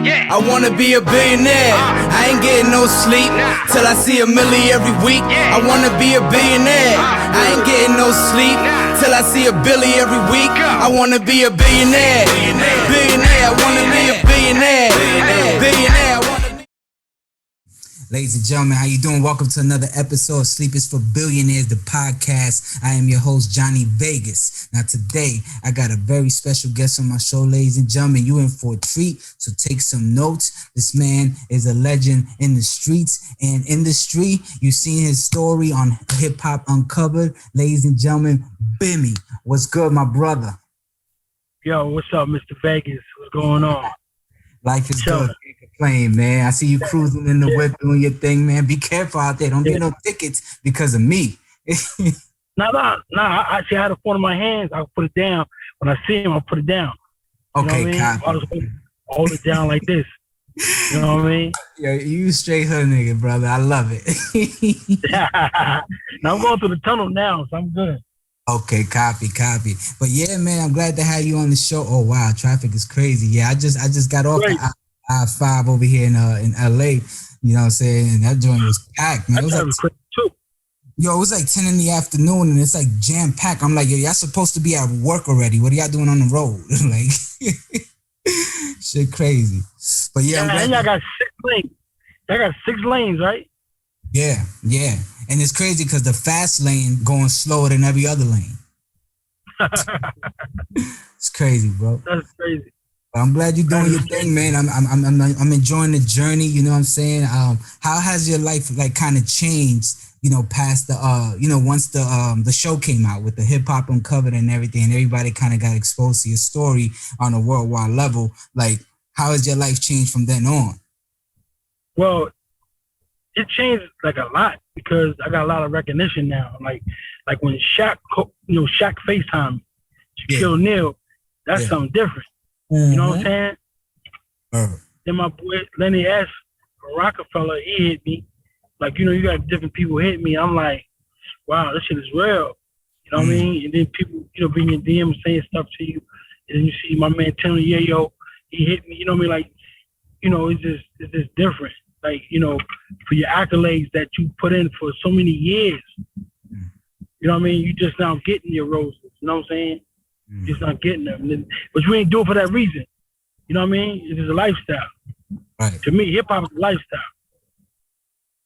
I wanna be a billionaire. I ain't getting no sleep till I see a milli every week. I wanna be a billionaire. I ain't getting no sleep till I see a billy every week. I wanna be a billionaire. Billionaire. I wanna be a billionaire. Billionaire. I wanna be. Ladies and gentlemen, how you doing? Welcome to another episode of Sleep is for Billionaires, the podcast. I am your host, Jonni Vegaz. Now today, I got a very special guest on my show, ladies and gentlemen. You in for a treat, so take some notes. This man is a legend in the streets and industry. You've seen his story on Hip Hop Uncovered. Ladies and gentlemen, Bimmy. What's good, my brother? Yo, what's up, Mr. Vegas? What's going on? Life is good. Can't complain, man. I see you cruising in the whip doing your thing, man. Be careful out there. Don't get no tickets because of me. Nah. I had a phone in my hands. I'll put it down. When I see him, I'll put it down. You Okay, know what I mean? I'll just hold it down like this. You know what I mean? Yeah, you straight hood nigga, brother. I love it. Now I'm going through the tunnel now, so I'm good. Okay, copy. But yeah, man, I'm glad to have you on the show. Oh wow, traffic is crazy. Yeah, I just got off the I-5 over here in LA. You know what I'm saying? And that joint was packed, man. It was like, it was like 10 in the afternoon and it's like jam packed. I'm like, yo, y'all supposed to be at work already. What are y'all doing on the road? Like, shit crazy. But yeah, and y'all got 6 lanes. Y'all got 6 lanes, right? Yeah. And it's crazy because the fast lane going slower than every other lane. It's crazy, bro. That's crazy. But I'm glad you're doing your thing, man. I'm enjoying the journey. You know what I'm saying? How has your life like kind of changed? You know, past the once the show came out with the Hip Hop Uncovered and everything, and everybody kind of got exposed to your story on a worldwide level. Like, how has your life changed from then on? Well, it changed like a lot because I got a lot of recognition now. Like when Shaq FaceTime Shaquille O'Neal, that's something different. Mm-hmm. You know what I'm saying? Then my boy Lenny S. from Rockefeller, he hit me. Like, you know, you got different people hit me. I'm like, wow, this shit is real. You know what I mean? And then people, you know, bring in DMs saying stuff to you. And then you see my man telling you, yeah, yo, he hit me. You know what I mean? Like, you know, it's just different. Like, you know, for your accolades that you put in for so many years. You know what I mean? You just now getting your roses. You know what I'm saying? Just not getting them. But you ain't do it for that reason. You know what I mean? It's just a lifestyle. Right. To me, hip-hop is a lifestyle.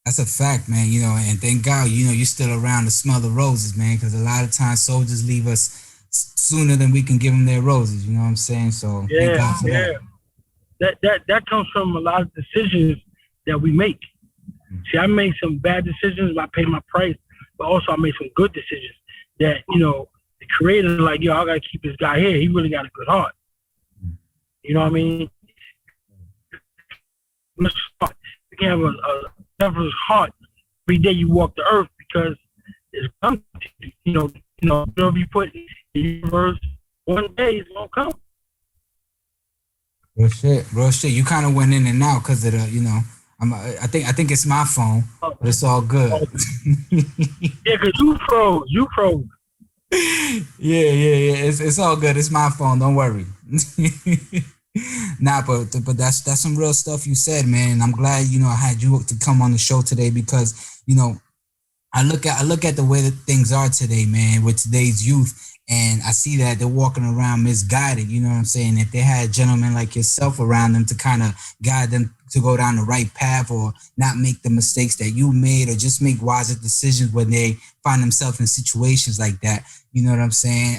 That's a fact, man. You know, and thank God, you know, you're still around to smell the roses, man, because a lot of times soldiers leave us sooner than we can give them their roses. You know what I'm saying? So thank God for that. That comes from a lot of decisions that we make. See, I made some bad decisions. I paid my price, but also I made some good decisions that, you know, the creator like, yo, I got to keep this guy here. He really got a good heart. You know what I mean? You can have a diverse heart every day you walk the earth because it's coming to you. You know, whatever you put in the universe, one day it's going to come. Real shit. You kind of went in and out because of the, you know, I think it's my phone, but it's all good. Yeah, because you froze. Yeah. It's all good. It's my phone. Don't worry. Nah, but that's some real stuff you said, man. And I'm glad, you know, I had you to come on the show today because, you know, I look at the way that things are today, man, with today's youth. And I see that they're walking around misguided, you know what I'm saying? If they had gentlemen like yourself around them to kind of guide them to go down the right path or not make the mistakes that you made or just make wiser decisions when they find themselves in situations like that, you know what I'm saying?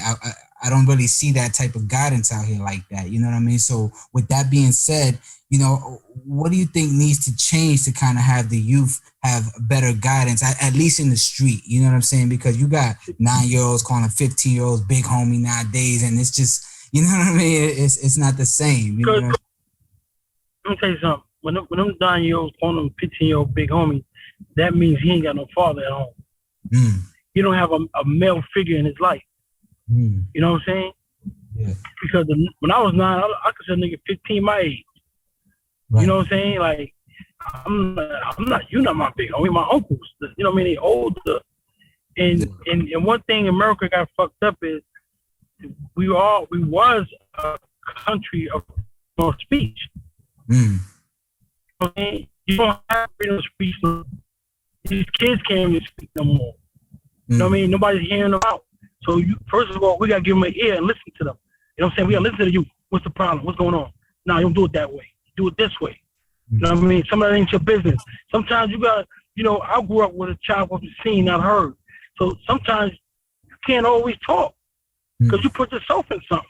I don't really see that type of guidance out here like that, you know what I mean? So with that being said, you know, what do you think needs to change to kind of have the youth have better guidance, at least in the street, you know what I'm saying? Because you got 9-year-olds calling 15-year-olds big homie nowadays, and it's just, you know what I mean? It's not the same. You know what I'm saying? Let me tell you something. When them 9-year-olds calling them 15-year-old big homie, that means he ain't got no father at home. He don't have a male figure in his life. You know what I'm saying? Yeah. Because when I was 9, I consider nigga 15 my age. Right. You know what I'm saying? Like, I'm not, you're not my big homie, my uncles. You know what I mean? They older. And one thing America got fucked up is we was a country of speech. Okay? You don't have freedom of speech. These kids can't even speak no more. You know what I mean? Nobody's hearing them out. So first of all, we gotta give them an ear and listen to them. You know what I'm saying? We gotta listen to you. What's the problem? What's going on? No, you don't do it that way. Do it this way. You know what I mean? Some of that ain't your business. Sometimes you got, I grew up with a child was seen, not heard. So sometimes you can't always talk because you put yourself in something.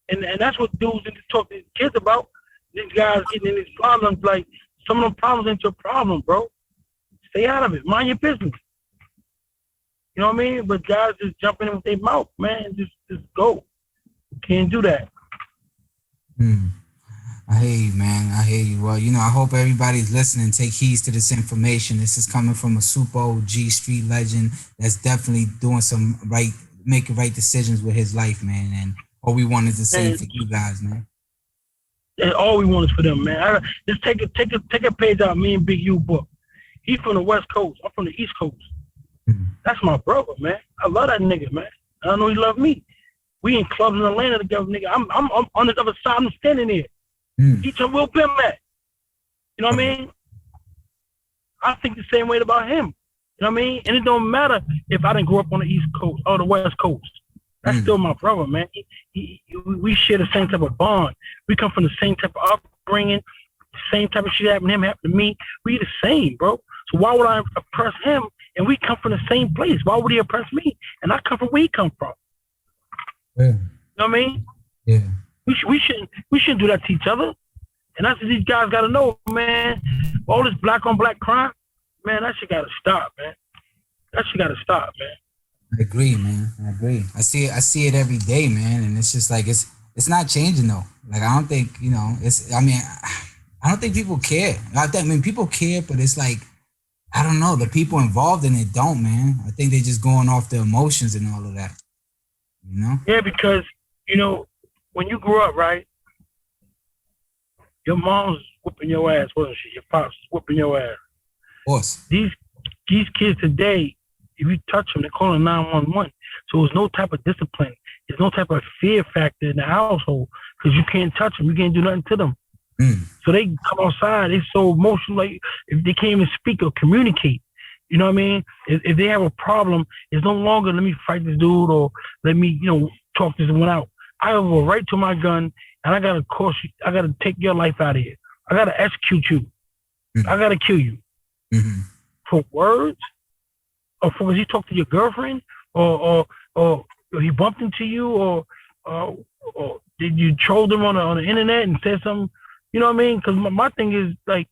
And that's what dudes need to talk to kids about. These guys getting in these problems, like some of them problems ain't your problem, bro. Stay out of it. Mind your business. You know what I mean? But guys just jumping in with their mouth, man. Just go. Can't do that. I hear you, man. I hear you. Well, I hope everybody's listening. Take heed to this information. This is coming from a super OG street legend that's definitely doing making right decisions with his life, man. And all we wanted to say for you guys, man. And all we want is for them, man. Just take a page out of me and Big U book. He's from the West Coast. I'm from the East Coast. That's my brother, man. I love that nigga, man. I know he love me. We in clubs in Atlanta together, nigga. I'm on the other side. I'm standing there. He told Will Bim that. You know what I mean? I think the same way about him. You know what I mean? And it don't matter if I didn't grow up on the East Coast or the West Coast. That's still my brother, man. We share the same type of bond. We come from the same type of upbringing. The same type of shit happened to him, happened to me. We the same, bro. So why would I oppress him? And we come from the same place. Why would he oppress me? And I come from where he come from. Yeah. You know what I mean? Yeah. We shouldn't do that to each other. And that's what these guys gotta know, man. All this black on black crime, man, that shit gotta stop, man. That shit gotta stop, man. I agree, man. I agree. I see it every day, man. And it's just like it's not changing though. Like I don't think, I don't think people care. People care, but it's like I don't know. The people involved in it don't, man. I think they're just going off the emotions and all of that. Yeah, because, when you grew up, right, your mom's whooping your ass, wasn't she? Your pops whooping your ass. Of course. These kids today, if you touch them, they're calling 911. So there's no type of discipline. There's no type of fear factor in the household because you can't touch them. You can't do nothing to them. So they come outside. They're so emotional, like if they can't even speak or communicate. You know what I mean? If they have a problem, it's no longer let me fight this dude or let me, talk this one out. I go right to my gun and I gotta I gotta take your life out of here. I gotta execute you. I gotta kill you. For words? Or for he talked to your girlfriend? Or he bumped into you? Or did you troll them on the internet and said something? You know what I mean? Because my thing is, like,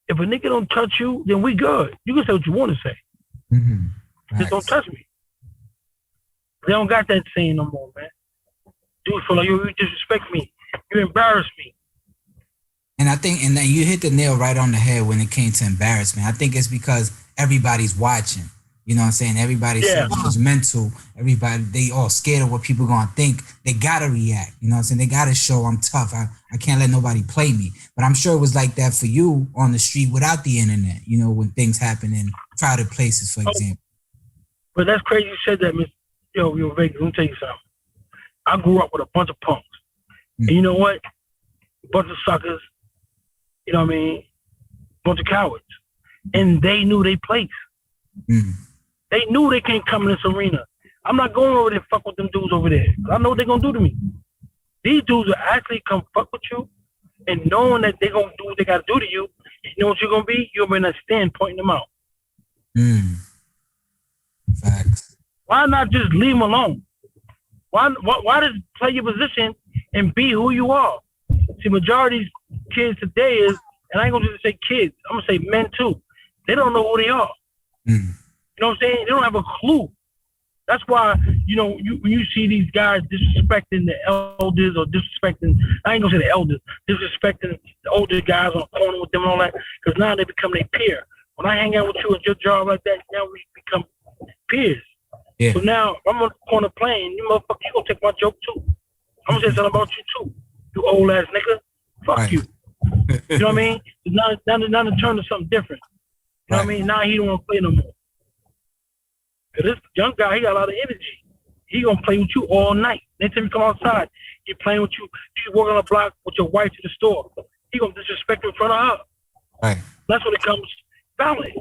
if a nigga don't touch you, then we good. You can say what you want to say. Just don't touch me. They don't got that saying no more, man. Dude feel like you disrespect me. You embarrass me. And I think, and then you hit the nail right on the head when it came to embarrassment. I think it's because everybody's watching. You know what I'm saying? Everybody's mental. Everybody, they all scared of what people gonna think. They gotta react. You know what I'm saying? They gotta show I'm tough. I can't let nobody play me. But I'm sure it was like that for you on the street without the internet, when things happen in crowded places, for example. But that's crazy you said that, Miss Yo Vegas. Let me tell you something. I grew up with a bunch of punks. And you know what? A bunch of suckers, you know what I mean? A bunch of cowards. And they knew their place. They knew they can't come in this arena. I'm not going over there and fuck with them dudes over there. I know what they're going to do to me. These dudes will actually come fuck with you and knowing that they're going to do what they got to do to you. You know what you're going to be? You're going to stand pointing them out. Facts. Why not just leave them alone? Why does play your position and be who you are? See, majority of these kids today is, and I ain't going to just say kids, I'm going to say men too. They don't know who they are. You know what I'm saying? They don't have a clue. That's why, when you see these guys disrespecting the elders or disrespecting, I ain't gonna say the elders, disrespecting the older guys on the corner with them and all that, because now they become their peer. When I hang out with you at your job like that, now we become peers. Yeah. So now I'm on the corner playing, you motherfucker, you gonna take my joke too. I'm gonna say something about you too. You old ass nigga. Fuck you. You know what I mean? Now to turn to something different. You know what I mean? Now he don't want to play no more. Cause this young guy, he got a lot of energy. He gonna play with you all night. Next time you come outside, he playing with you. You walk on the block with your wife to the store. he gonna disrespect you in front of her. Right. That's when it comes family.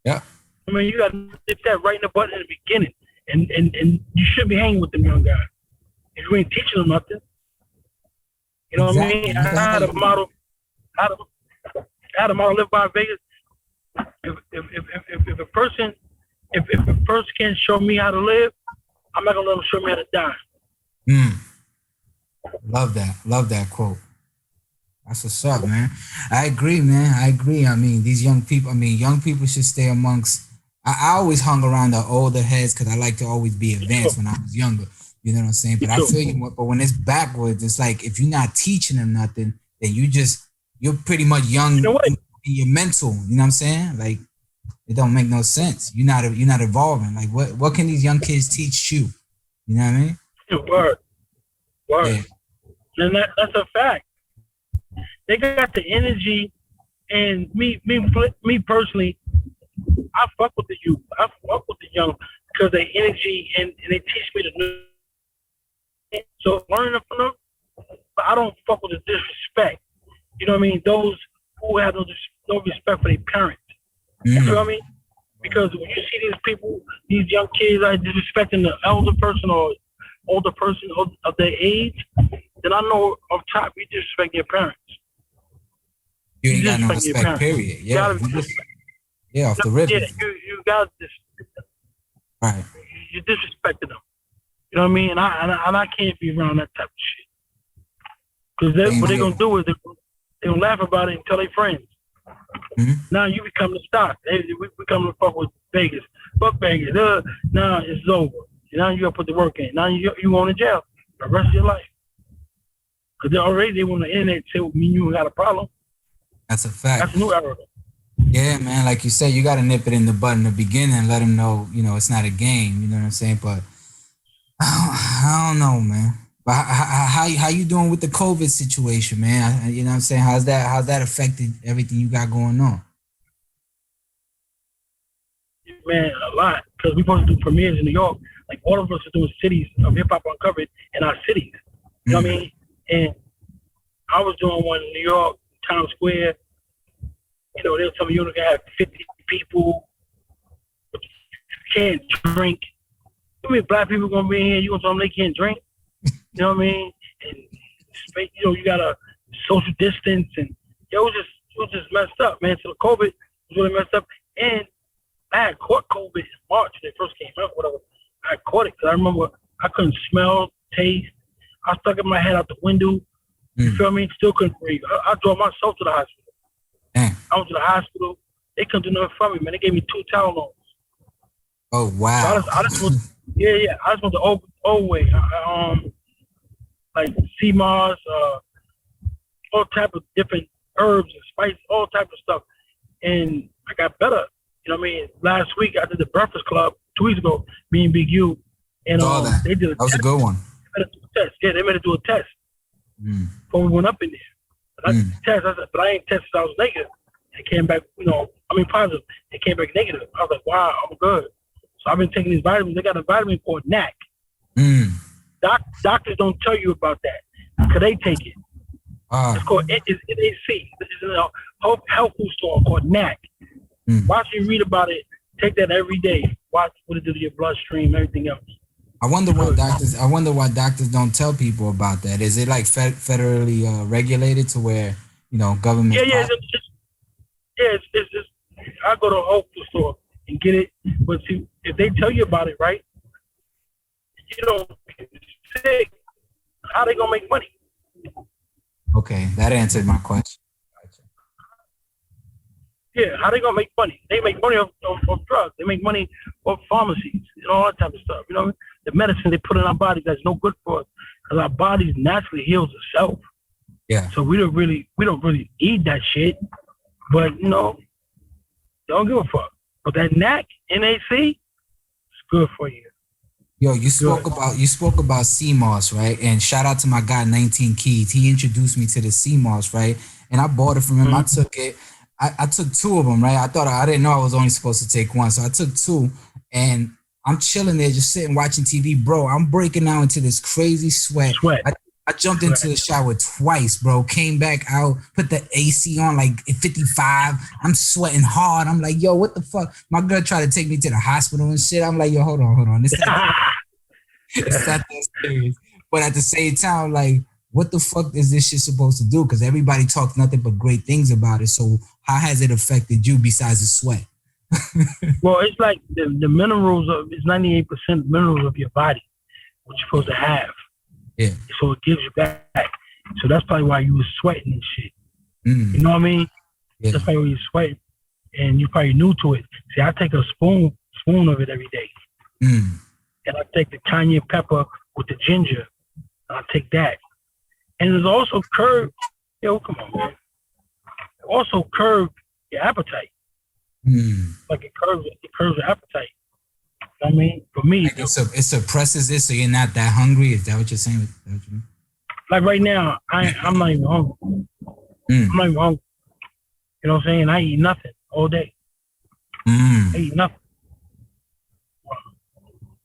Yeah. I mean, you got to nip that right in the butt in the beginning, and you shouldn't be hanging with them young guys if you ain't teaching them nothing. You know what I mean? I had a model. I had a model live by Vegas. If a person can't show me how to live, I'm not gonna let them show me how to die. Love that quote. That's what's up, man. I agree, man. I agree. I mean, these young people should stay amongst. I always hung around the older heads because I like to always be advanced when I was younger. You know what I'm saying? But I feel you. But when it's backwards, it's like if you're not teaching them nothing, then you're pretty much young in your mental. You know what I'm saying? Like it don't make no sense. You're not evolving. Like what can these young kids teach you? You know what I mean? Word. Yeah. And that's a fact. They got the energy, and me personally, I fuck with the youth. I fuck with the young because their energy and they teach me to know. So learning from them, but I don't fuck with the disrespect. You know what I mean? Those who have no respect for their parents. You know what I mean? Because when you see these people, these young kids are disrespecting the elder person or older person of their age, then I know off top you disrespect your parents. You ain't got no respect, period. Yeah, off the rip. Yeah, you got to disrespect them. Right. You disrespecting them. You know what I mean? And I can't be around that type of shit. Because what they're going to do is they're going to laugh about it and tell their friends. Now you become the stock. We become the fuck with Vegas. Fuck Vegas. Now it's over. Now you got to put the work in. Now you going to jail for the rest of your life. Because they want the internet say, me and you got a problem. That's a fact. That's a new era. Yeah, man. Like you said, you got to nip it in the bud in the beginning and let them know, it's not a game. You know what I'm saying? But I don't know, man. But how you doing with the COVID situation, man? You know what I'm saying? How's that affected everything you got going on? Man, a lot. Because we're supposed to do premieres in New York. Like all of us are doing cities of hip hop uncovered in our cities. You know what I mean? And I was doing one in New York, Times Square. They were telling me you can have 50 people, but you can't drink. I mean, black people gonna be in here. You gonna tell them they can't drink? You know what I mean? And you gotta social distance, and it was just messed up, man. So the COVID was really messed up, and I had caught COVID in March when it first came out. Whatever, I caught it because I remember I couldn't smell, taste. I stuck in my head out the window. You feel me? Still couldn't breathe. I drove myself to the hospital. I went to the hospital. They couldn't do nothing for me, man. They gave me 2 Tylenols. Oh wow! So I just went, I just went the old way. Like sea moss, all type of different herbs and spices, all type of stuff, and I got better. You know what I mean? Last week I did the Breakfast Club 2 weeks ago. Me and Big U, and they did a test. That was a good one. They made it do a test before we went up in there. I did the test. I said, but I ain't tested. I was negative. It came back, positive. It came back negative. I was like, wow, I'm good. So I've been taking these vitamins. They got a vitamin called NAC. Doctors don't tell you about that because they take it. It's called NAC. This is a health food store called NAC. Watch you read about it. Take that every day. Watch what it does to your bloodstream, everything else. I wonder why doctors don't tell people about that. Is it like federally regulated to where government? Yeah. It's I go to a health food store and get it, but see, if they tell you about it, right? You don't get sick. How they gonna make money? Okay, that answered my question. Yeah, how they gonna make money? They make money off drugs. They make money off pharmacies and all that type of stuff. You know what I mean? The medicine they put in our bodies that's no good for us because our bodies naturally heals itself. Yeah. So we don't really eat that shit, but don't give a fuck. But that NAC, it's good for you. Yo, you spoke about CMOS, right? And shout out to my guy 19 Keys. He introduced me to the CMOS, right? And I bought it from him. I took it. I took 2 of them, right? I didn't know I was only supposed to take 1, so I took 2, and I'm chilling there, just sitting watching TV, bro. I'm breaking out into this crazy sweat. I I jumped into the shower twice, bro. Came back out, put the AC on like at 55. I'm sweating hard. I'm like, yo, what the fuck? My girl tried to take me to the hospital and shit. I'm like, yo, hold on. It's not that serious. But at the same time, like, what the fuck is this shit supposed to do? Because everybody talks nothing but great things about it. So how has it affected you besides the sweat? Well, it's like the minerals it's 98% minerals of your body, what you're supposed to have. Yeah. So it gives you back. So that's probably why you was sweating and shit. You know what I mean? Yeah. That's probably why you're sweating. And you're probably new to it. See, I take a spoon of it every day. And I take the cayenne pepper with the ginger. And I take that. And it's also curbed. Yo, come on, man. It also curbed your appetite. Like it curbs your appetite. I mean, for me, like it suppresses it, so you're not that hungry. Is that what you're saying? Like right now, I'm not even hungry. I'm not even hungry. You know what I'm saying? I eat nothing all day. I eat nothing.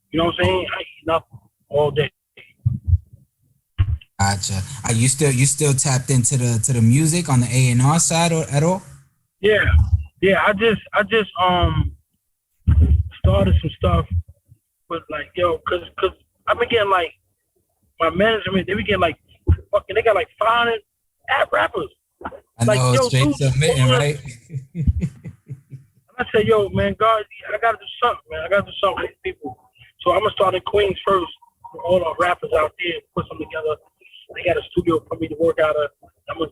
You know what I'm saying? I eat nothing all day. Gotcha. Are you still tapped into the music on the A&R side or at all? Yeah. I just started some stuff, but like, yo, cause I've been getting like my management, they be getting like fucking, they got like 500 app rappers. I know, like, straight submitting, right? I said, yo, man, God, I gotta do something, man. I gotta do something with these people. So I'm gonna start in Queens first with all our rappers out there, put something together. They got a studio for me to work out of. I'm gonna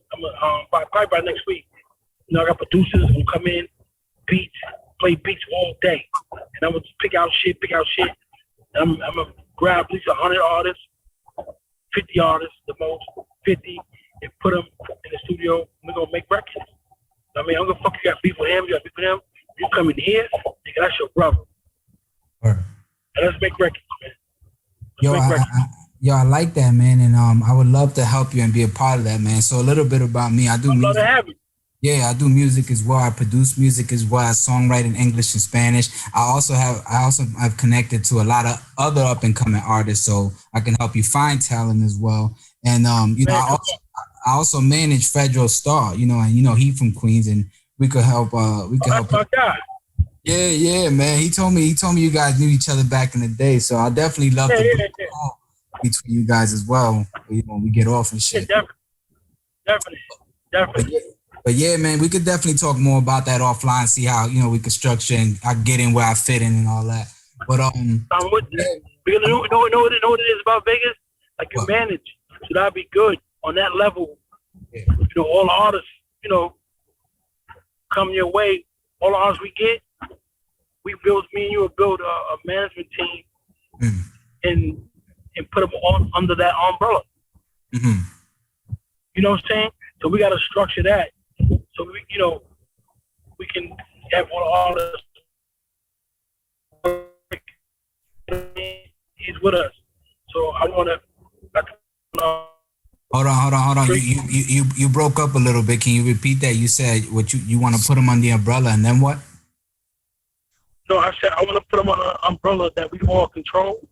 probably by next week. You know, I got producers who come in, beats, play beats all day. And I'm going to pick out shit. And I'm going to grab at least 100 artists, 50 artists, the most, 50, and put them in the studio. And we're going to make records. I mean, I'm going to fuck, you got beef with him, you got beef with him. You come in here, nigga, that's your brother. Right. And let's make records, man. I like that, man. And I would love to help you and be a part of that, man. So a little bit about me. I do music. Love to have you. Yeah, I do music as well. I produce music as well. I songwrite in English and Spanish. I also have connected to a lot of other up and coming artists, so I can help you find talent as well. And I also manage Federal Star. You know, and he from Queens, and we could help. Help. My God. Yeah, man. He told me you guys knew each other back in the day, so I definitely love to talk between you guys as well. When we get off and shit. Yeah, definitely. But yeah, man, we could definitely talk more about that offline, see how, we could structure and I get in where I fit in and all that. But I'm with that. Because you know what it is about Vegas? Like you manage. So that'd be good on that level. Yeah. All the artists, come your way. All the artists we get, me and you will build a management team and put them all under that umbrella. Mm-hmm. You know what I'm saying? So we got to structure that. So we can have all the artists. He's with us. So I want to. Hold on. You broke up a little bit. Can you repeat that? You said what you want to put them on the umbrella, and then what? No, I said I want to put them on an umbrella that we all control.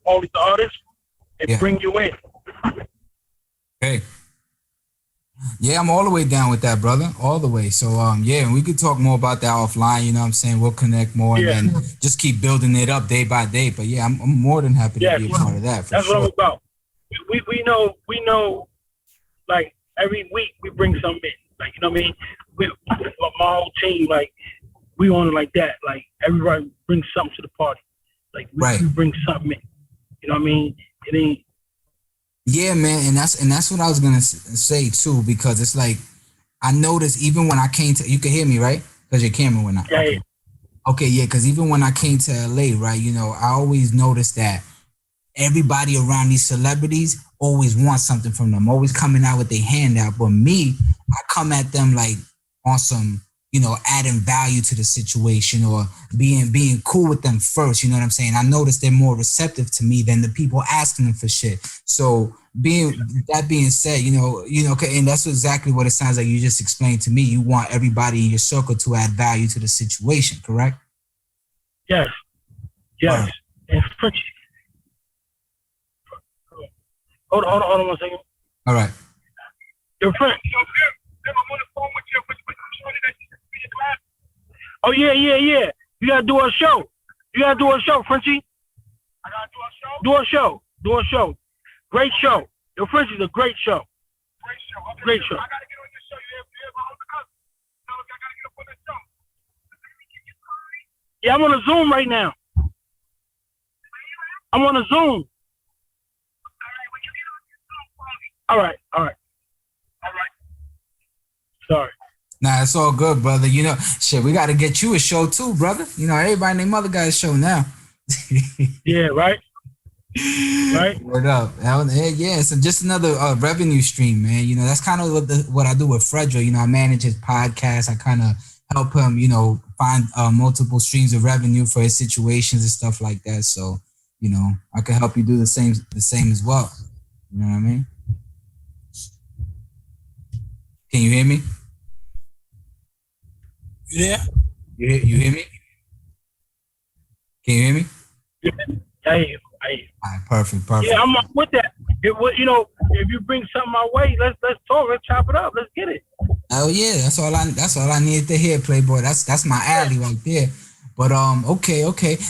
All these artists and bring you in. Okay. Yeah, I'm all the way down with that, brother. All the way. So, we could talk more about that offline. You know what I'm saying? We'll connect more and then just keep building it up day by day. But yeah, I'm more than happy to be a part of that. That's what I'm about. We know, like every week we bring something in. Like, you know what I mean? My whole team, like, we on it like that. Like, everybody brings something to the party. Like, we bring something in. You know what I mean? It ain't. Yeah, man, and that's what I was gonna say too, because it's like I noticed even when I came to, you can hear me, right? Because your camera went out. Yeah. Okay, yeah, because even when I came to LA, right, I always noticed that everybody around these celebrities always wants something from them, always coming out with their hand out. But me, I come at them like on some, adding value to the situation or being cool with them first. You know what I'm saying? I noticed they're more receptive to me than the people asking them for shit. So being said, and that's exactly what it sounds like you just explained to me. You want everybody in your circle to add value to the situation, correct? Yes. And Frenchie. Hold on 1 second. All right. Your friend. Oh yeah. You gotta do a show. Frenchie. I gotta do a show. Do a show. Great show. Your Frenchie's a great show. Great show. I gotta get on your show. Yeah, I'm on a Zoom right now. I'm on a Zoom. All right. Sorry. Nah, it's all good, brother. You know, shit, we got to get you a show too, brother. You know, everybody and their mother got a show now. Yeah, right. Word up. Yeah, so just another revenue stream, man. You know, that's kind of what I do with Fredro. You know, I manage his podcast. I kind of help him, you know, find multiple streams of revenue for his situations and stuff like that. So, you know, I can help you do the same as well. You know what I mean? Can you hear me? You there? You hear me? Can you hear me? Yeah, I hear you. All right, perfect. Yeah, I'm with that. You know, if you bring something my way, let's talk. Let's chop it up. Let's get it. Oh yeah, that's all I needed to hear, Playboy. That's my alley right there. But okay.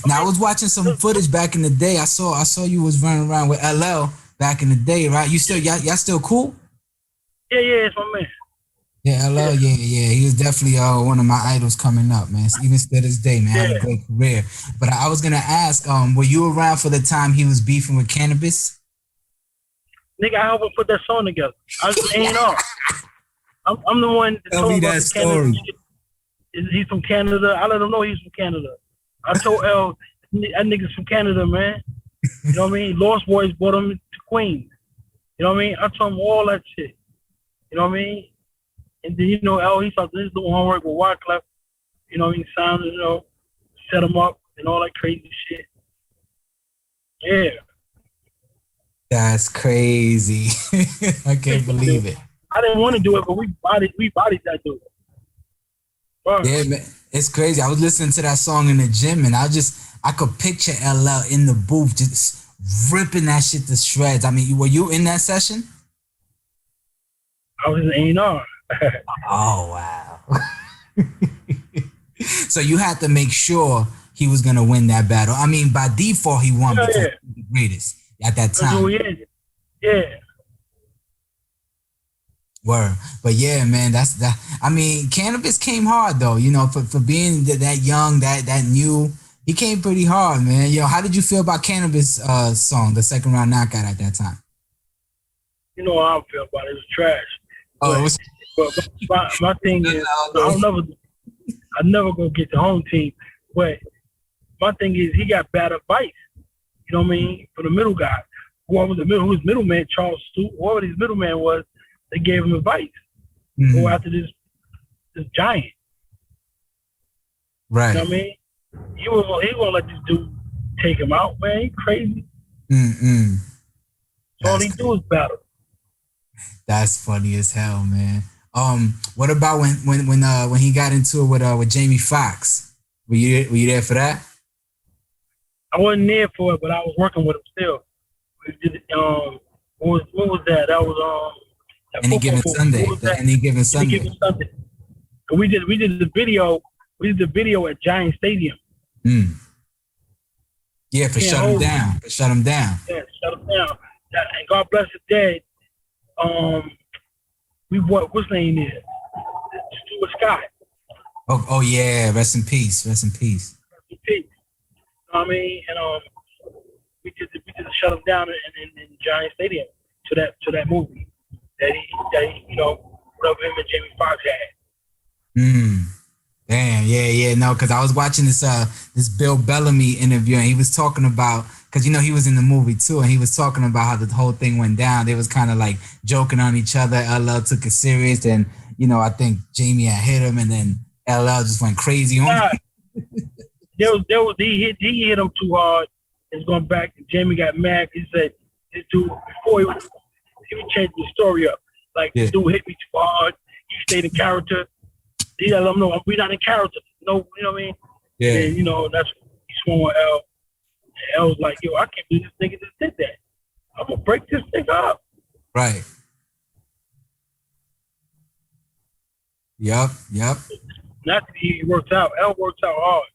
Now I was watching some footage back in the day. I saw you was running around with LL back in the day, right? Y'all still cool? Yeah, it's my man. Yeah, LL, yeah. He was definitely one of my idols coming up, man. Even still this day, man. Had a great career. But I was gonna ask, were you around for the time he was beefing with Cannabis? Nigga, I helped him put that song together. I was just hanging off. I'm the one that Tell me that story. He's from Canada. I let him know he's from Canada. I told L, that nigga's from Canada, man. You know what I mean? Lost Boys brought him to Queens. You know what I mean? I told him all that shit. You know what I mean? And then, you know, L, he started this doing homework with Wyclef. You know what I mean? Sound, you know, set him up and all that crazy shit. Yeah. That's crazy. I can't believe it. I didn't want to do it, but we bodied that dude. Right. Yeah, man. It's crazy. I was listening to that song in the gym and I could picture LL in the booth just ripping that shit to shreds. I mean, were you in that session? I was in A&R. Oh, wow. So you had to make sure he was going to win that battle. I mean, by default, he won because he was the greatest at that time. Yeah. Word. But yeah, man, that's that. I mean, Cannabis came hard though, you know, for being that young, that new. He came pretty hard, man. Yo, how did you feel about Cannabis song, the second round knockout at that time? You know how I feel about it. It was trash. Oh, but my thing is, I never go get the home team. But my thing is, he got bad advice. You know what I mean? For the middle guy, who was middleman, Charles Stewart, whoever his middleman was, they gave him advice. Go after this giant. Right. You know what I mean? He won't let this dude take him out, man. He crazy. All he do is battle. That's funny as hell, man. What about when he got into it with Jamie Foxx? Were you there for that? I wasn't there for it, but I was working with him still. We did, what was that? That was Any Given Sunday. Any Given Sunday. And we did the video. We did the video at Giant Stadium. Yeah, for Shut Him Down. Yeah, Shut Him Down. And God bless the dead. What's his name is? Stuart Scott. Oh yeah, rest in peace. You know what I mean? And we did the Shut Him Down in Giant Stadium to that movie that he you know, whatever him and Jamie Foxx had. Damn, yeah, no, because I was watching this Bill Bellamy interview and he was talking about, because you know he was in the movie too, and he was talking about how the whole thing went down. They was kind of like joking on each other. LL took it serious, and you know I think Jamie had hit him, and then LL just went crazy on him. He hit him too hard. It's going back. Jamie got mad. He said, "This dude before he was changing the story up. Like this dude hit me too hard. You stayed in character." He let him know we're not in character. No, you know what I mean? Yeah. And you know that's he swung on L. And L was like, "Yo, I can't believe this nigga just did that." I'm gonna break this thing up. Right. Yep. Not that he works out. L works out hard.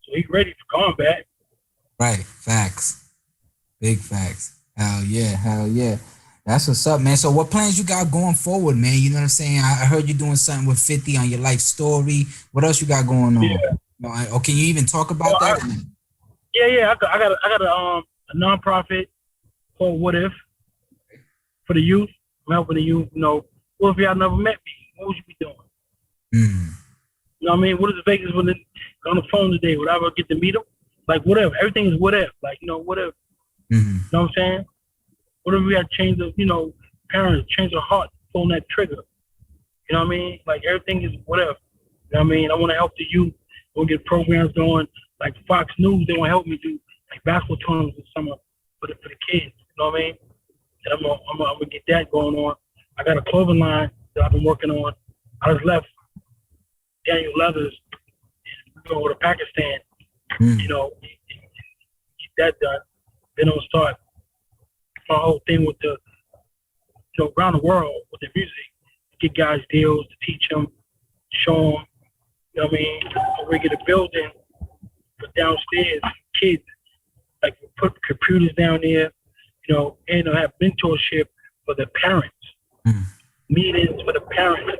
So he's ready for combat. Right. Facts. Big facts. Hell yeah. That's what's up, man. So what plans you got going forward, man? You know what I'm saying? I heard you doing something with 50 on your life story. What else you got going on? Yeah. Or can you even talk about that? I got a nonprofit called What If for the youth. I'm helping the youth. You know, what if y'all never met me? What would you be doing? You know what I mean? What is Vegas when they're on the phone today? Would I ever get to meet them? Like, what if? Everything is what if. Like, you know, what if? You know what I'm saying? What if we had changed the, you know, parents, change their heart, pulling that trigger? You know what I mean? Like, everything is what if. You know what I mean? I want to help the youth. We'll get programs going. Like Fox News, they want to help me do like basketball tournaments this summer for the kids. You know what I mean? And I'm gonna get that going on. I got a clothing line that I've been working on. I just left Daniel Leathers and go over to Pakistan. You know, get that done. Then I'll start my whole thing with the, you know, around the world with the music. Get guys deals to teach them, show them. You know what I mean? We get a building for downstairs kids, like we put computers down there, you know, and have mentorship for the parents. Meetings for the parents,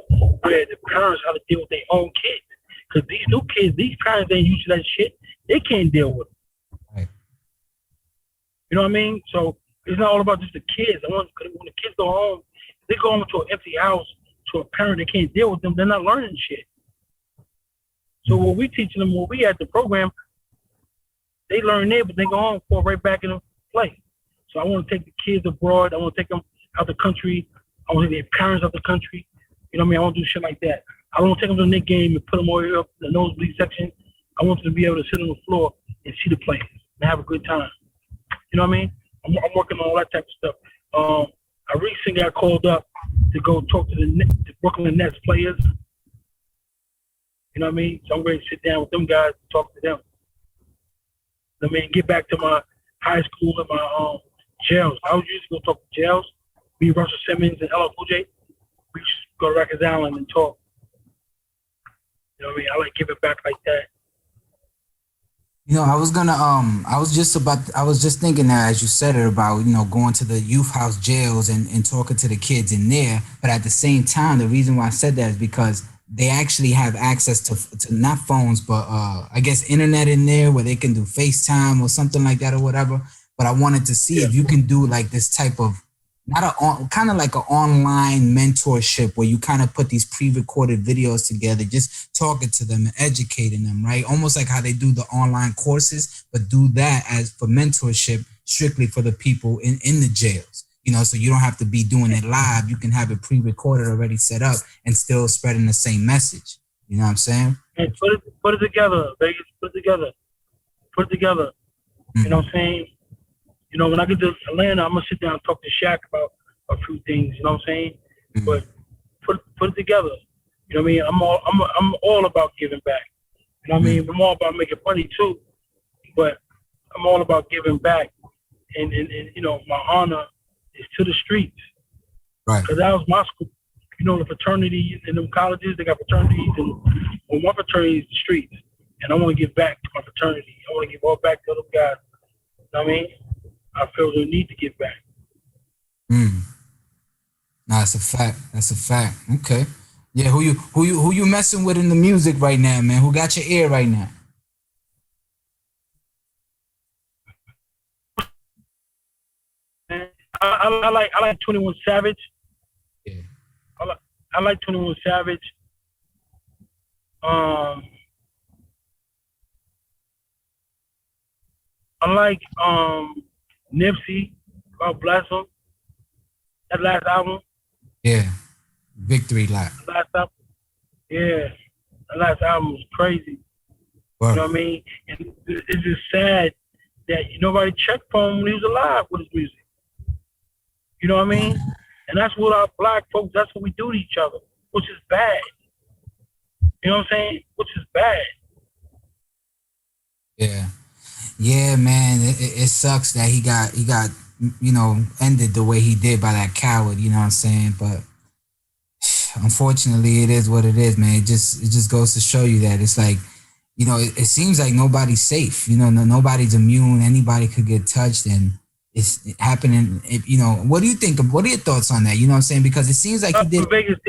where the parents have to deal with their own kids. Because these new kids, these parents ain't used to that shit. They can't deal with it. Right. You know what I mean? So it's not all about just the kids. Because when the kids go home, they go home to an empty house, to a parent that can't deal with them, they're not learning shit. So what we teaching them, when we at the program, they learn there, but they go home, fall right back into play. So I want to take the kids abroad. I want to take them out the country. I want to take their parents out the country. You know what I mean? I want to do shit like that. I don't want to take them to the Knicks game and put them over here up in the nosebleed section. I want them to be able to sit on the floor and see the players and have a good time. You know what I mean? I'm working on all that type of stuff. I recently got called up to go talk to the Brooklyn Nets players. You know what I mean? So I'm ready to sit down with them guys and talk to them. I mean, get back to my high school and my jails. I was used to go talk to jails. Me, Russell Simmons, and LL Cool J. We used to go to Rikers Island and talk. You know what I mean? I like giving back like that. You know, I was just thinking that as you said it about, you know, going to the youth house jails and talking to the kids in there. But at the same time, the reason why I said that is because they actually have access to not phones, but I guess internet in there where they can do FaceTime or something like that or whatever. But I wanted to see if you can do like this type of, kind of like an online mentorship where you kind of put these pre-recorded videos together, just talking to them and educating them, right? Almost like how they do the online courses, but do that as for mentorship strictly for the people in the jails. You know, so you don't have to be doing it live. You can have it pre-recorded already set up and still spreading the same message. You know what I'm saying? And put it together, Vegas. Put it together. You know what I'm saying? You know, when I get to Atlanta, I'm gonna sit down and talk to Shaq about a few things. You know what I'm saying? But put it together. You know what I mean? I'm all about giving back. You know what I mean? I'm all about making money too, but I'm all about giving back. And you know, my honor is to the streets. Right. Because that was my school. You know, the fraternities in them colleges, they got fraternities, and one fraternity is the streets. And I want to give back to my fraternity. I want to give all back to them guys. You know what I mean? I feel the need to give back. No, that's a fact. That's a fact. Okay. Yeah, who you messing with in the music right now, man? Who got your ear right now? I like 21 Savage. Yeah. I like 21 Savage. I like Nipsey. God bless him. That last album. Yeah. Victory Lap. Last album. Yeah. That last album was crazy. Wow. You know what I mean? And it's just sad that nobody checked for him when he was alive with his music. You know what I mean? And that's what our black folks, that's what we do to each other, which is bad. You know what I'm saying? Which is bad. Yeah. Yeah, man, it sucks that he got ended the way he did by that coward. You know what I'm saying? But unfortunately, it is what it is, man. It just goes to show you that it's like, it seems like nobody's safe. Nobody's immune. Anybody could get touched, and it's happening. What do you think? What are your thoughts on that? You know what I'm saying? Because it seems like he did. Vegas,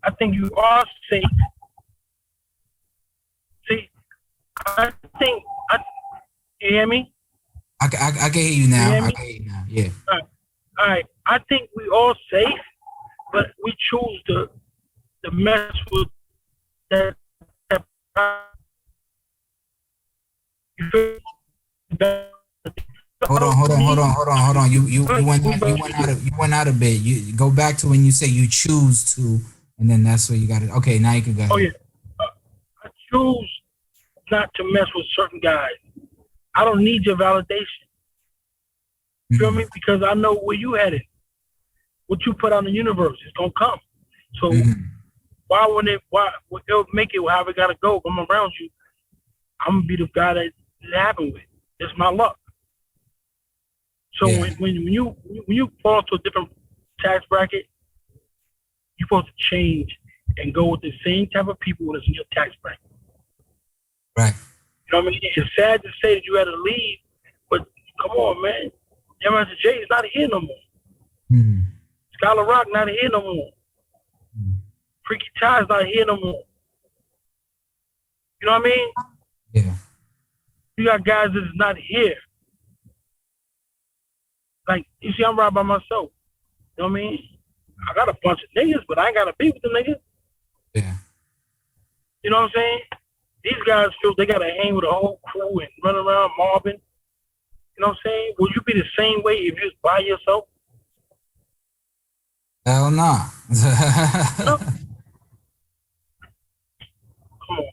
I think you are safe. See, you hear me? I can hear you now. You hear me? I can hear you now. Yeah. All right. I think we all safe, but we choose to mess with that. Hold on. You went out a bit. You go back to when you say you choose to, and then that's where you got it. Okay, now you can go ahead. Oh yeah, I choose not to mess with certain guys. I don't need your validation. You feel me? Because I know where you headed. What you put out in the universe is gonna come. So why it'll make it however it gotta go. I'm around you. I'm gonna be the guy that it happened with. It's my luck. So when you fall into a different tax bracket, you're supposed to change and go with the same type of people that's in your tax bracket. Right. You know what I mean? It's sad to say that you had to leave, but come on, man. Master J is not here no more. Scholar Rock not here no more. Freaky Ty's not here no more. You know what I mean? Yeah. You got guys that's not here. Like, you see, I'm right by myself. You know what I mean? I got a bunch of niggas, but I ain't got to be with the niggas. Yeah. You know what I'm saying? These guys feel they got to hang with a whole crew and run around mobbing. You know what I'm saying? Would you be the same way if you was by yourself? Hell no. No. Come on.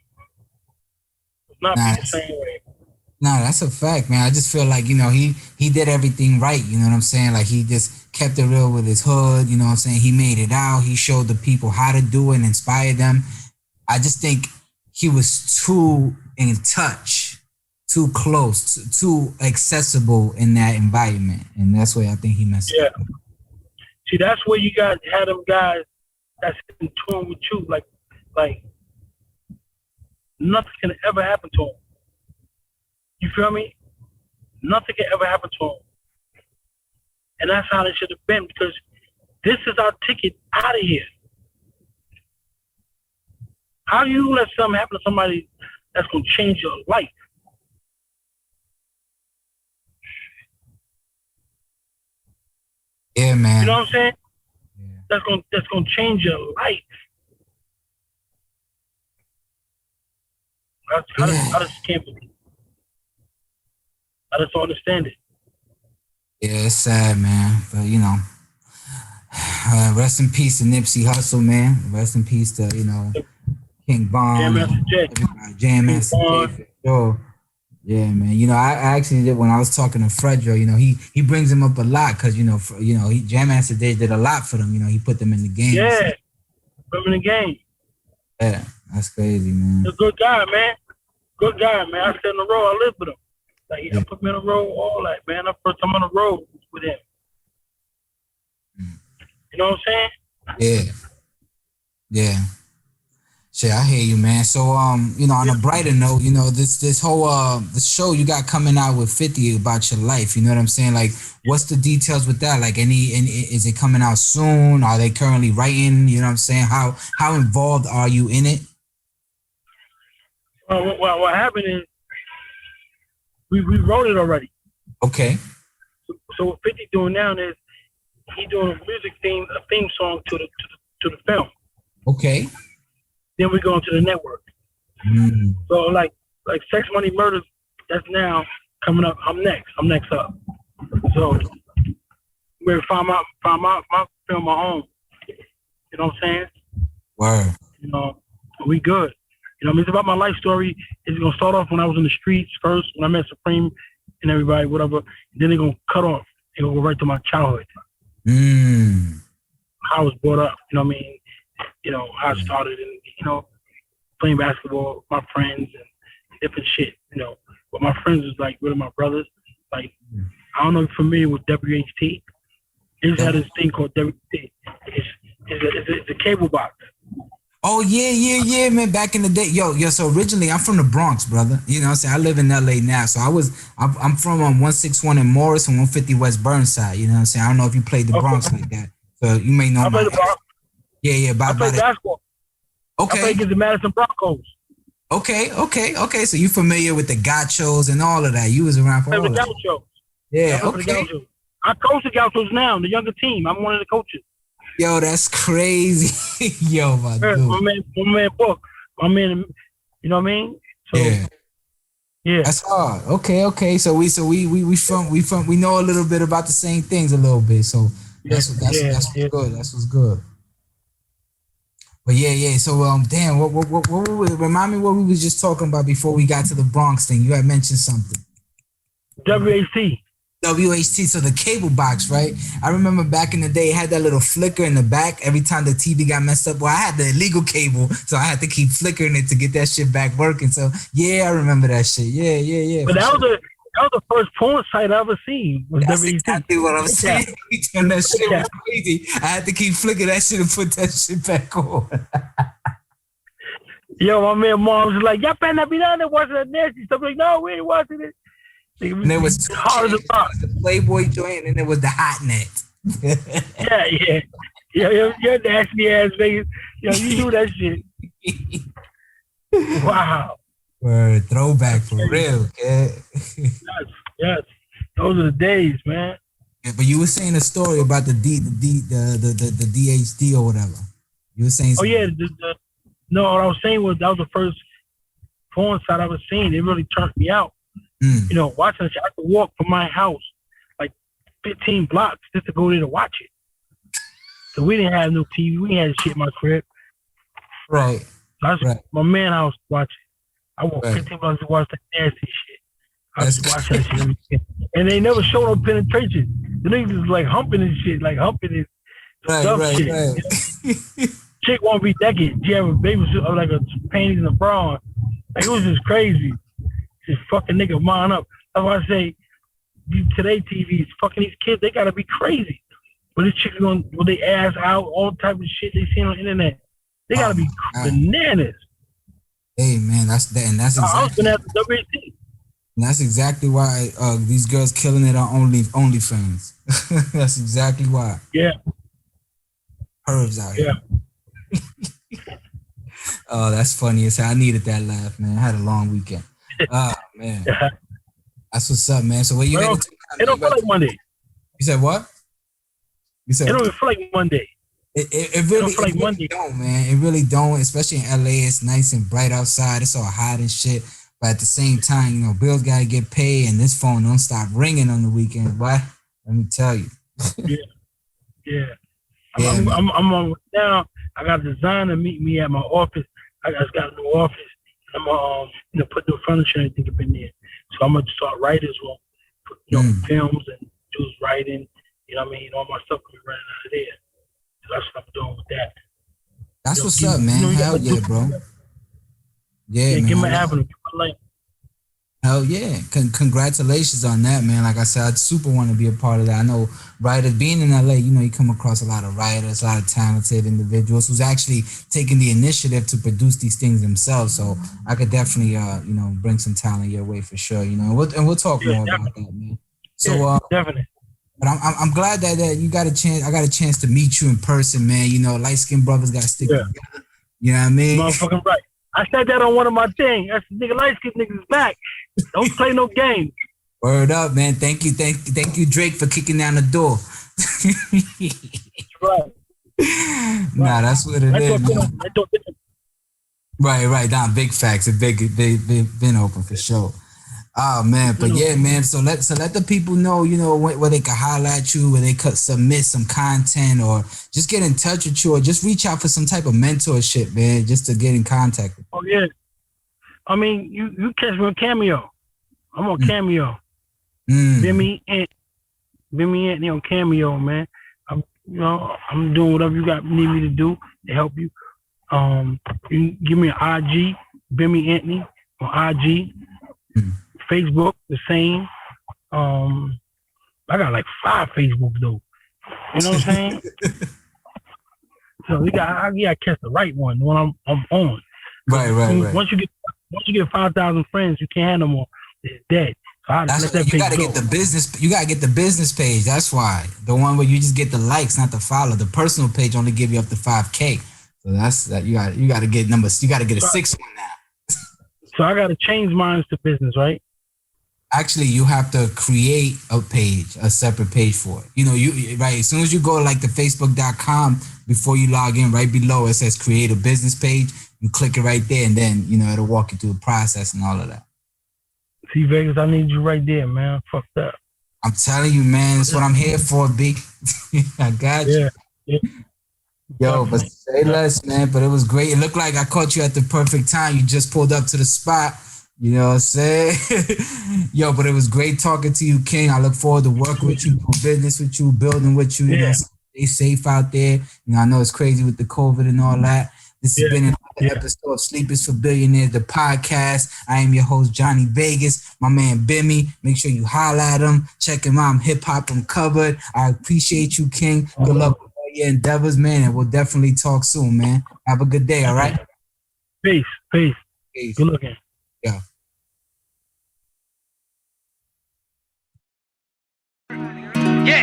It's not be the same way. No, that's a fact, man. I just feel like, he did everything right. You know what I'm saying? Like, he just kept it real with his hood. You know what I'm saying? He made it out. He showed the people how to do it and inspired them. I just think he was too in touch, too close, too accessible in that environment. And that's where I think he messed up. See, that's where you had them guys that's in tune with you. Like nothing can ever happen to him. You feel me? Nothing can ever happen to him. And that's how it should have been, because this is our ticket out of here. How do you let something happen to somebody that's going to change your life? Yeah, man. You know what I'm saying? Yeah. That's gonna change your life. I just can't believe. I just don't understand it. Yeah, it's sad, man. But rest in peace to Nipsey Hussle, man. Rest in peace to King Von, Jam Master J. Jam Master J, for sure. Yeah, man. I actually did when I was talking to Fredro. He brings him up a lot because Jam Master J did a lot for them. He put them in the game. Yeah, put them in the game. Yeah, that's crazy, man. He's a good guy, man. Good guy, man. I sit in the road. I live with him. Like, he put me in the road, all that, man. The first time on the road with him. You know what I'm saying? Yeah. Shit, I hear you, man. So, on a brighter note, this whole the show you got coming out with 50 about your life. You know what I'm saying? Like, what's the details with that? Like, is it coming out soon? Are they currently writing? You know what I'm saying? How involved are you in it? Well, what happened is we wrote it already. Okay. So what 50 doing now is he doing a theme song to the film. Okay. Then we go into the network. So like Sex Money Murders, that's now coming up. I'm next up. So we're find my film my home. You know what I'm saying? Word. We good. It's about my life story. It's gonna start off when I was in the streets first, when I met Supreme and everybody, whatever. Then they're gonna cut off. They're gonna go right to my childhood. How I was brought up. You know what I mean? How I started and playing basketball with my friends and different shit. but my friends was like really my brothers. Like, I don't know if you're familiar with WHT. They just had this thing called WHT. It's a cable box. Oh yeah, man. Back in the day, yo. So originally, I'm from the Bronx, brother. You know what I'm saying? I live in LA now. So I'm from 161 in Morris and 150 West Burnside. You know what I'm saying? I don't know if you played the Bronx like that. So you may know. I played the Bronx. Yeah. I played basketball. Okay. I played against the Madison Broncos. Okay. So you familiar with the Gauchos and all of that? You was around for all of that. Gauchos. Yeah. Okay. I coach the Gauchos now, the younger team. I'm one of the coaches. Yo, that's crazy. Yo, my dude. My man Book. My man, you know what I mean? So, yeah. That's hard. Okay. So we know a little bit about the same things a little bit. So that's what's good. That's what's good. But yeah. So damn, what remind me what we was just talking about before we got to the Bronx thing. You had mentioned something. WHT, so the cable box, right? I remember back in the day, it had that little flicker in the back every time the TV got messed up. Well, I had the illegal cable, so I had to keep flickering it to get that shit back working. So yeah, I remember that shit. Yeah. But that was the first porn site I ever seen. That's exactly what I'm saying. And that shit was crazy. I had to keep flicking that shit and put that shit back on. Yo, my man Mom was like, y'all better not be down there watching that nasty stuff. Like, no, we ain't watching it. And there was hard as the Playboy joint, and there was the Hot Net. You're nasty ass niggas. Yo, you do that shit. Wow. Word, throwback for real, kid. Yes. Those are the days, man. Yeah, but you were saying a story about the DHD or whatever. You were saying something. Oh yeah, no, what I was saying was that was the first porn site I was seeing. It really turned me out. You know, watching it, I had to walk from my house like 15 blocks just to go there to watch it. So we didn't have no TV. We didn't have shit in my crib. Right. So I was my man house to watch it. I walked 15 blocks to watch that nasty shit. I was watching that shit. And they never showed no penetration. The niggas was like humping and shit, like humping and stuff shit. Right. Chick won't be naked. She have a baby suit, like a panties and a bra on. Like, it was just crazy. Just fucking nigga mine up. That's why I say today TVs fucking these kids, they gotta be crazy. But these chicks going with their ass out, all type of shit they see on the internet. They gotta be bananas. Hey man, that's exactly. I was gonna have the WT. That's exactly why these girls killing it on OnlyFans. That's exactly why. Yeah. Pervs out here. Oh, that's funny as hell. I needed that laugh, man. I had a long weekend. Oh man, that's what's up, man. So what you? It don't feel like Monday. You said what? You said it don't feel like Monday. It really, feel like it really Monday. don't, man. It really don't. Especially in LA, it's nice and bright outside. It's all hot and shit. But at the same time, you know, bills gotta get paid, and this phone don't stop ringing on the weekend. Boy, let me tell you. Yeah. I'm on now. I got a designer meet me at my office. I just got a new office. I'm gonna put new furniture and everything up in there. So I'm gonna start writers room, put films and do writing. You know what I mean? All my stuff can be running out of there. So that's what I'm doing with that. That's what's up, man. Hell yeah, bro. Yeah, man. Give me an avenue. Give me a lane. Hell yeah. Congratulations on that, man. Like I said, I'd super want to be a part of that. I know writers, being in LA, you know, you come across a lot of writers, a lot of talented individuals who's actually taking the initiative to produce these things themselves. So I could definitely, you know, bring some talent your way for sure, you know, and we'll talk more about that, man. So, definitely. But I'm glad that you got a chance. I got a chance to meet you in person, man. You know, light-skinned brothers got to stick together. You know what I mean? Motherfucking right. I said that on one of my things. That's nigga light-skinned niggas back. Don't play no games. Word up, man. Thank you, Drake, for kicking down the door. Right. Nah, that's what it is, man. Right. Nah, big facts. They've been open for sure. Oh man, but yeah, man. So let the people know, you know, where they can holler at you, where they could submit some content, or just get in touch with you, or just reach out for some type of mentorship, man, just to get in contact with you. Oh yeah. I mean, you catch me on Cameo. I'm on Cameo. Bimmy Anthony on Cameo, man. I'm doing whatever you need me to do to help you. You can give me an IG, Bimmy Anthony on IG. Facebook, the same. I got like 5 Facebooks though. You know what I'm saying? So I gotta catch the right one, the one I'm on. Right. Once you get 5,000 friends, you can't have no more. It's dead. So You gotta get the business page. That's why the one where you just get the likes, not the follow. The personal page only give you up to 5K. So that's that. You got to get numbers. You got to get a 6 one now. So I got to change mine to business, right? Actually, you have to create a page, a separate page for it. You know, right. As soon as you go like the Facebook.com, before you log in, right below it says create a business page. You click it right there, and then it'll walk you through the process and all of that. See, Vegas, I need you right there, man. Fucked up. I'm telling you, man. That's what I'm here for, B. I got you. Yeah. Yo, but say less, man. But it was great. It looked like I caught you at the perfect time. You just pulled up to the spot. You know what I'm saying? Yo, but it was great talking to you, King. I look forward to working with you, doing business with you, building with you. You know, stay safe out there. I know it's crazy with the COVID and all that. This has been another episode of Sleep is for Billionaires, the podcast. I am your host, Jonni Vegaz. My man, Bimmy. Make sure you holler at him. Check him out. I'm hip-hop uncovered. I appreciate you, King. Good luck with all your endeavors, man, and we'll definitely talk soon, man. Have a good day, all right? Peace. Good looking. Yeah.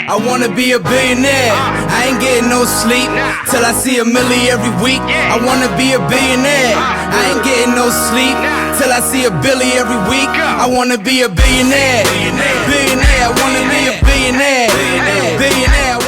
I wanna be a billionaire. I ain't getting no sleep till I see $1 million every week. I wanna be a billionaire. I ain't getting no sleep till I see $1 billion every week. I wanna be a billionaire. Billionaire. I wanna be a billionaire. Billionaire.